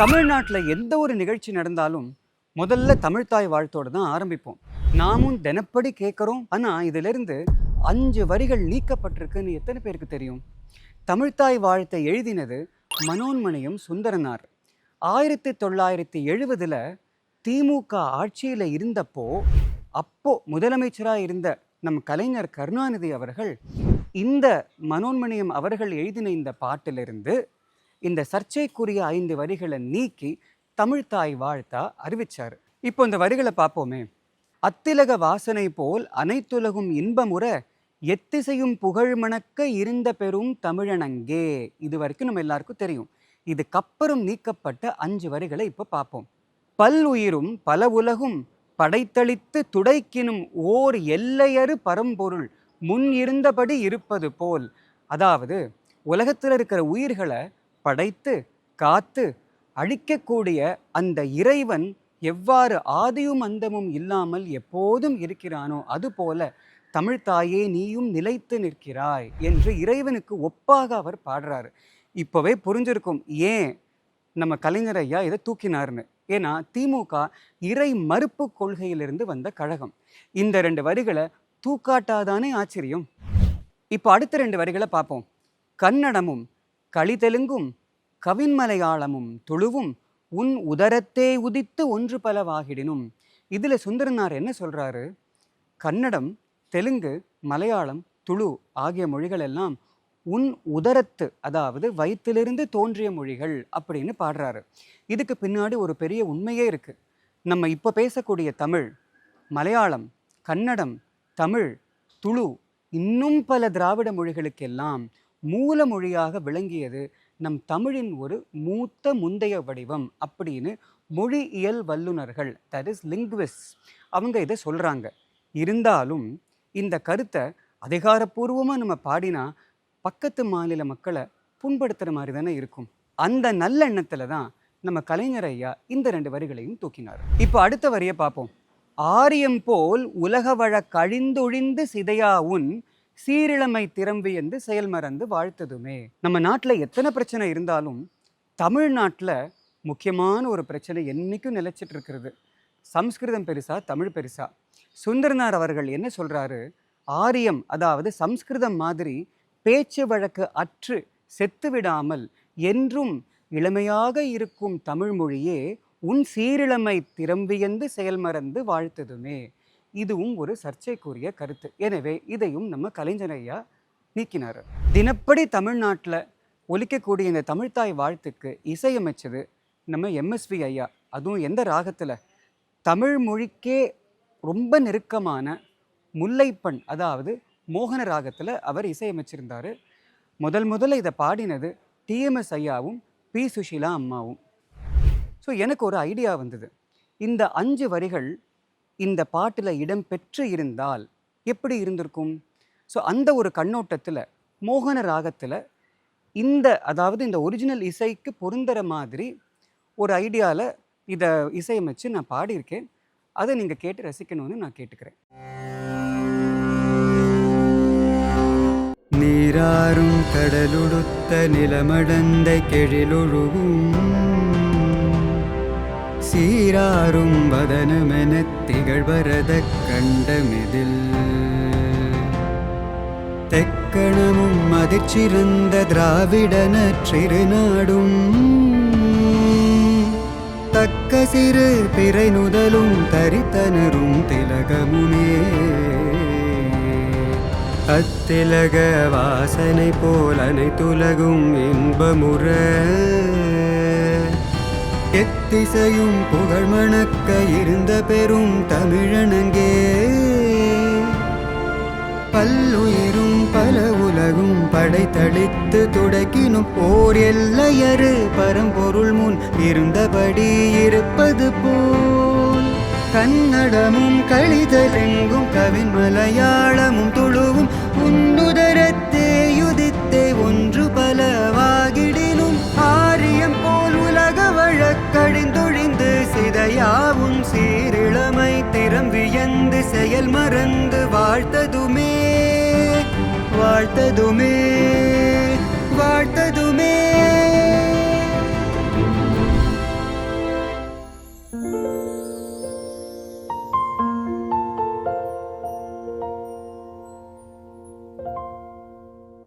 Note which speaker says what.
Speaker 1: தமிழ்நாட்டில் எந்த ஒரு நிகழ்ச்சி நடந்தாலும் முதல்ல தமிழ்த்தாய் வாழ்த்தோடு தான் ஆரம்பிப்போம். நாமும் தினப்படி கேட்குறோம். ஆனால் இதிலிருந்து 5 வரிகள் நீக்கப்பட்டிருக்குன்னு எத்தனை பேருக்கு தெரியும்? தமிழ்த்தாய் வாழ்த்தை எழுதினது மனோன்மணியம் சுந்தரனார். 1970 திமுக ஆட்சியில் இருந்தப்போ முதலமைச்சராக இருந்த நம் கலைஞர் கருணாநிதி அவர்கள் இந்த மனோன்மணியம் அவர்கள் எழுதின இந்த பாட்டிலிருந்து இந்த சர்ச்சைக்குரிய 5 வரிகளை நீக்கி தமிழ்த்தாய் வாழ்த்தா அறிவிச்சார். இப்போ இந்த வரிகளை பார்ப்போமே. அத்திலக வாசனை போல் அனைத்துலகும் இன்பமுற எத்திசையும் புகழ் மணக்க இருந்த பெரும் தமிழனங்கே. இது வரைக்கும் நம்ம எல்லாருக்கும் தெரியும். இதுக்கப்புறம் நீக்கப்பட்ட 5 வரிகளை இப்போ பார்ப்போம். பல் உயிரும் பல உலகும் படைத்தளித்து துடைக்கினும் ஓர் எல்லையறு பரம்பொருள் முன் இருந்தபடி இருப்பது போல். அதாவது உலகத்தில் இருக்கிற உயிர்களை படைத்து காத்து அழிக்கக்கூடிய அந்த இறைவன் எவ்வாறு ஆதியும் அந்தமும் இல்லாமல் எப்போதும் இருக்கிறானோ அதுபோல தமிழ்த்தாயே நீயும் நிலைத்து நிற்கிறாய் என்று இறைவனுக்கு ஒப்பாக அவர் பாடுறாரு. இப்போவே புரிஞ்சிருக்கும் ஏன் நம்ம கலைஞர் ஐயா இதை தூக்கினார்னு. ஏன்னா திமுக இறை மறுப்பு கொள்கையிலிருந்து வந்த கழகம். இந்த 2 வரிகளை தூக்காட்டாதானே ஆச்சரியம். இப்போ அடுத்த 2 வரிகளை பார்ப்போம். கன்னடமும் களிதெலுங்கும் கவின்மலையாளமும் துளுவும் உன் உதரத்தே உதித்து ஒன்று பலவாகிடினும். இதில் சுந்தரனார் என்ன சொல்கிறாரு? கன்னடம், தெலுங்கு, மலையாளம், துளு ஆகிய மொழிகள் எல்லாம் உன் உதரத்து, அதாவது வயிற்றிலிருந்து தோன்றிய மொழிகள் அப்படின்னு பாடுறாரு. இதுக்கு பின்னாடி ஒரு பெரிய உண்மையே இருக்குது. நம்ம இப்போ பேசக்கூடிய தமிழ், மலையாளம், கன்னடம், தமிழ், துளு இன்னும் பல திராவிட மொழிகளுக்கெல்லாம் மூல மொழியாக விளங்கியது நம் தமிழின் ஒரு மூத்த முந்தைய வடிவம் அப்படின்னு மொழியியல் வல்லுநர்கள், தட் இஸ் லிங்குவிஸ்ட், அவங்க இதை சொல்கிறாங்க. இருந்தாலும் இந்த கருத்தை அதிகாரப்பூர்வமாக நம்ம பாடினா பக்கத்து மாநில மக்களை புண்படுத்துகிற மாதிரி தானே இருக்கும். அந்த நல்ல எண்ணத்தில் தான் நம்ம கலைஞர் ஐயா இந்த 2 வரிகளையும் தூக்கினார். இப்போ அடுத்த வரியை பார்ப்போம். ஆரியம் போல் உலக வழ கழிந்தொழிந்து சிதையா உன் சீரிழமை திறம்பி என்று செயல் மறந்து வாழ்த்ததுமே. நம்ம நாட்டில் எத்தனை பிரச்சனை இருந்தாலும் தமிழ்நாட்டில் முக்கியமான ஒரு பிரச்சனை என்றைக்கும் நிலைச்சிட்டு இருக்கிறது. சம்ஸ்கிருதம் பெருசா தமிழ் பெருசா? சுந்தரனார் அவர்கள் என்ன சொல்கிறாரு? ஆரியம், அதாவது சம்ஸ்கிருதம் மாதிரி பேச்சு வழக்கு அற்று செத்து விடாமல் என்றும் இளமையாக இருக்கும் தமிழ் மொழியே உன் சீரிழமை திறம்பியந்து செயல்மறந்து வாழ்த்ததுமே. இதுவும் ஒரு சர்ச்சைக்குரிய கருத்து. எனவே இதையும் நம்ம கலைஞர் ஐயா நீக்கினார். தினப்படி தமிழ்நாட்டில் ஒலிக்கக்கூடிய இந்த தமிழ்த்தாய் வாழ்த்துக்கு இசையமைச்சது நம்ம எம்எஸ்வி ஐயா. அதுவும் எந்த ராகத்தில்? தமிழ் மொழிக்கே ரொம்ப நெருக்கமான முல்லைப்பண், அதாவது மோகன ராகத்தில் அவர் இசையமைச்சிருந்தார். முதல்ல இதை பாடினது டிஎம்எஸ் ஐயாவும் பி சுஷீலா அம்மாவும். ஸோ எனக்கு ஒரு ஐடியா வந்தது. இந்த 5 வரிகள் இந்த பாட்டில் இடம் பெற்று இருந்தால் எப்படி இருந்திருக்கும்? ஸோ அந்த ஒரு கண்ணோட்டத்தில் மோகன ராகத்தில் அதாவது இந்த ஒரிஜினல் இசைக்கு பொருந்துகிற மாதிரி ஒரு ஐடியாவில் இதை இசையமைச்சு நான் பாடியிருக்கேன். அதை நீங்கள் கேட்டு ரசிக்கணும்னு நான் கேட்டுக்கிறேன். நீராறும் கடலுடுத்த நிலமடந்த கெழிலொழுகும் சீராறும் வதனமென திகழ்வரத கண்டமிதில் தெக்கணமும் அதிர்ச்சிறந்த திராவிடனற்றிருநாடும் தக்க சிறு பிறை நுதலும் தரித்தனரும் திலகமுனே. அத்திலக வாசனை போல் அனைத்துலகும் இன்பமுற எத்திசையும் புகழ் மணக்க இருந்த பெரும் தமிழனங்கே. பல்லுயிரும் பல உலகும் படைத்தளித்து துடைக்கினும் ஓர் எல்லையறு பரம்பொருள் முன் இருந்தபடி இருப்பது போல். கன்னடமும் களிதெலுங்கும் கவின் மலையாளமும் துளுவும் உன்னுதரத்தே யுதித்தே ஒன்று பலவாகிடினும் ஆரியம் போல் உலக வழக்கழிந்தொழிந்து சிதையாவும் சீரிழமை திறம் வியந்து செயல் மறந்து வாழ்த்ததுமே வாழ்த்ததுமே வாழ்த்ததுமே.
Speaker 2: Thank you.